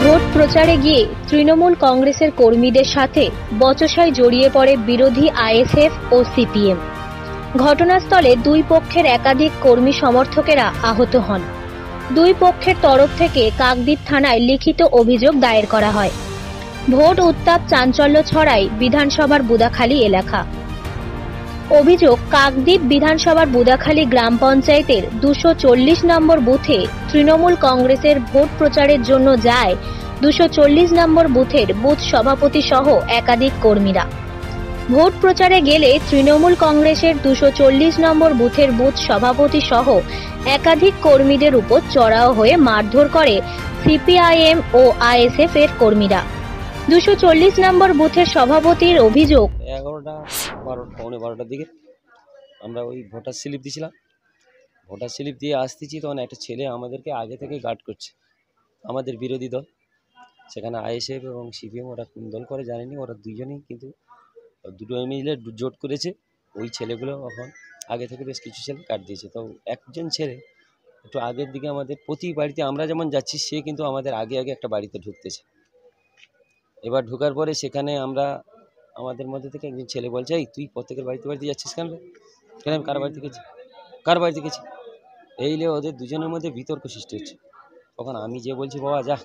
Vote প্রচারে গিয়ে তৃণমূল কংগ্রেসের কর্মীদের সাথে বচসায় জড়িয়ে পড়ে বিরোধী আইএসএফ ও সিপিএম। ঘটনাস্থলে দুই পক্ষের একাধিক কর্মী সমর্থকেরা আহত হন। দুই পক্ষের তরফ থেকে কাকদ্বীপ থানায় লিখিত অভিযোগ দায়ের করা হয়। ভোট উত্তাপ চাঞ্চল্য ছড়ায় বিধানসভার বুদাখালী এলাকা। অভিযোগ, কাকদ্বীপ বিধানসভার বুদাখালী গ্রাম পঞ্চায়েতের 240 নম্বর বুথে তৃণমূল কংগ্রেসের ভোট প্রচারের জন্য যায় 240 নম্বর বুথের বুথ সভাপতি সহ একাধিক কর্মীরা। ভোট প্রচারে গেলে তৃণমূল কংগ্রেসের 240 নম্বর বুথের বুথ সভাপতি সহ একাধিক কর্মীদের উপর চড়াও হয়ে মারধর করে সিপিআইএম ও আইএসএফ এর কর্মীরা। 240 নম্বর বুথের সভাপতির অভিযোগ, 11:12টার দিকে আমরা ওই ভোটার স্লিপ দিয়েছিলাম। ভোটার স্লিপ দিয়ে আসতেছি, তখন একটা ছেলে আমাদেরকে আগে থেকে গার্ড করছে, আমাদের বিরোধী দল। সেখানে আইএসএফ এবং সিপিএম ওরা কোন দল করে জানেনি, ওরা দুইজনেই কিন্তু দুটো মিলে জোট করেছে। ওই ছেলেগুলো এখন আগে থেকে বেশ কিছু ছেলে কাট দিয়েছে। তো একজন ছেলে একটু আগের দিকে আমাদের প্রতি বাড়িতে আমরা যেমন যাচ্ছি, সে কিন্তু আমাদের আগে আগে একটা বাড়িতে ঢুকতেছে। এবার ঢোকার পরে সেখানে আমাদের মধ্যে থেকে একজন ছেলে বলছে, এই তুই প্রত্যেকের বাড়িতে বাড়িতে যাচ্ছিস কেন? আমি কার বাড়িতে গেছি? এই নিয়ে ওদের দুজনের মধ্যে বিতর্ক সৃষ্টি হচ্ছে। তখন আমি যে বলছি, বাবা যা,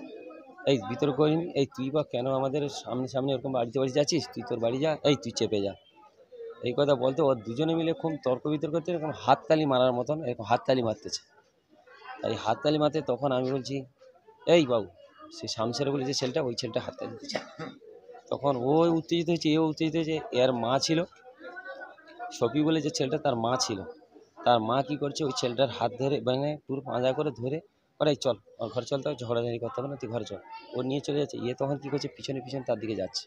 এই বিতর্ক করিনি, এই তুই বা কেন আমাদের সামনে এরকম বাড়িতে যাচ্ছিস, তুই তোর বাড়ি যা, এই তুই চেপে যা। এই কথা বলতে ওর দুজনে মিলে খুব তর্ক বিতর্ক করতে এরকম হাততালি মারার মতন এরকম হাততালি মারতেছে। তাই হাততালি মারতে তখন আমি বলছি, এই বাবু, সে শামসের বলে যে ছেলেটা, ওই ছেলেটা হাততালি দিচ্ছে। তখন ও উত্তেজিত হয়েছে, এও উত্তেজিত হয়েছে। এর মা ছিল, শফি বলে যে ছেলেটা, তার মা ছিল। তার মা কি করছে, ওই ছেলেটার হাত ধরে মানে পুরো পাঁজা করে ধরে, এই চল ঘর চল, তো ঝগড়াঝাড়ি করতে হবে না, তুই ঘরে চল। ও নিয়ে চলে যাচ্ছে। তখন কি করছে, পিছনে পিছনে তার দিকে যাচ্ছে।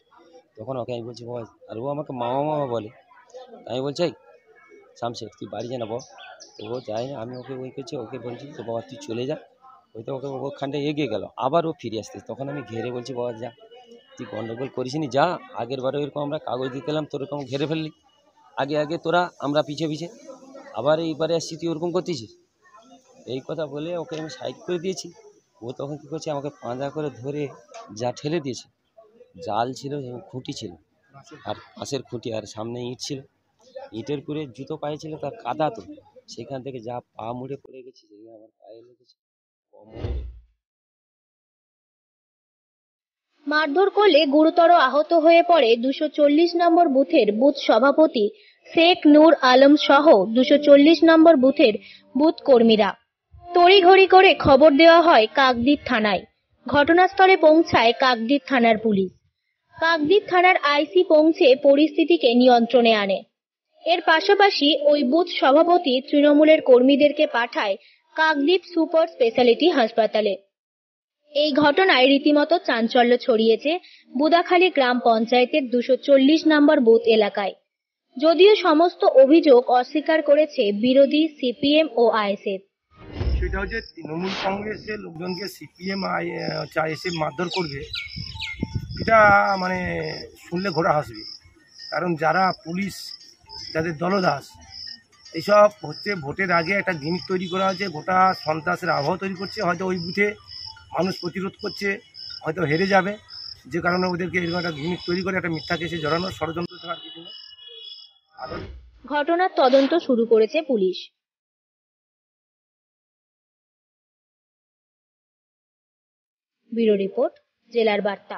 তখন ওকে আমি বলছি, বাবা, আর ও আমাকে মামা বলে। আমি বলছি, এই শামসের, তুই বাড়ি যা না বাবা। তো ও যায় না। আমি ওকে ওকে বলছি, তো বাবা তুই চলে যা। ওই তো ওকে ওখানটা এগিয়ে গেল, আবার ও ফিরে আসতে। তখন আমি ঘেরে বলছি, বাবা যা, তুই গন্ডগোল করিস নি, যা। আগের বারে এরকম আমরা কাগজ দিতে এলাম, তোর এরকম ঘেরে ফেললি আগে তোরা, আমরা পিছিয়ে আবার এইবারে আসছি, তুই ওরকম করতেছিস। এই কথা বলে ওকে আমি সাইড করে দিয়েছি। ও তখন কী করছে, আমাকে পাঁজা করে ধরে যা ঠেলে দিয়েছে। জাল ছিল এবং খুঁটি ছিল, আর পাশের খুঁটি, আর সামনে ইট ছিল। ইটের করে জুতো পায়ে ছিল, তার কাদা তো, সেখান থেকে যা পা মুড়ে পড়ে গেছে, সেখানে আমার পায়ে লেগেছে, কোমরে। মারধর করলে গুরুতর আহত হয়ে পড়ে 240 নম্বর বুথের বুথ সভাপতি শেখ নূর আলম সহ 240 নম্বর বুথের বুথ কর্মীরা। তড়িঘড়ি করে খবর দেওয়া হয় কাকদ্বীপ থানায়। ঘটনাস্থলে পৌঁছায় কাকদ্বীপ থানার পুলিশ। কাকদ্বীপ থানার আইসি পৌঁছে পরিস্থিতিকে নিয়ন্ত্রণে আনে। এর পাশাপাশি ওই বুথ সভাপতি তৃণমূলের কর্মীদেরকে পাঠায় কাকদ্বীপ সুপার স্পেশালিটি হাসপাতালে। এই ঘটনায় রীতিমতো চাঞ্চল্য ছড়িয়েছে বুদাখালী গ্রাম পঞ্চায়েতের 240 নম্বর বুথ এলাকায়। যদিও সমস্ত অভিযোগ অস্বীকার করেছে বিরোধী সিপিএম ও আইএসএফ। সেটা হচ্ছে তৃণমূল কংগ্রেসের লোকজনকে সিপিএম আইএসএফ মারধর করবে, এটা মানে শুনলে ঘোড়া হাসবে। কারণ যারা পুলিশ, যাদের দলদাস, এইসব হচ্ছে ভোটের আগে একটা গিমিক তৈরি করা হয়েছে, গোটা সন্ত্রাসের আবহাওয়া তৈরি করছে। হয়তো ওই বুথে মানুষ প্রতিরোধ করছে, হয়তো হেরে যাবে, যে কারণে ওদেরকে এরকম একটা গিমিক তৈরি করে একটা মিথ্যা কেসে জড়ানোর ষড়যন্ত্র ছাড়া কিছু না। ঘটনার তদন্ত শুরু করেছে পুলিশ। ব্যুরো রিপোর্ট, জেলার বার্তা।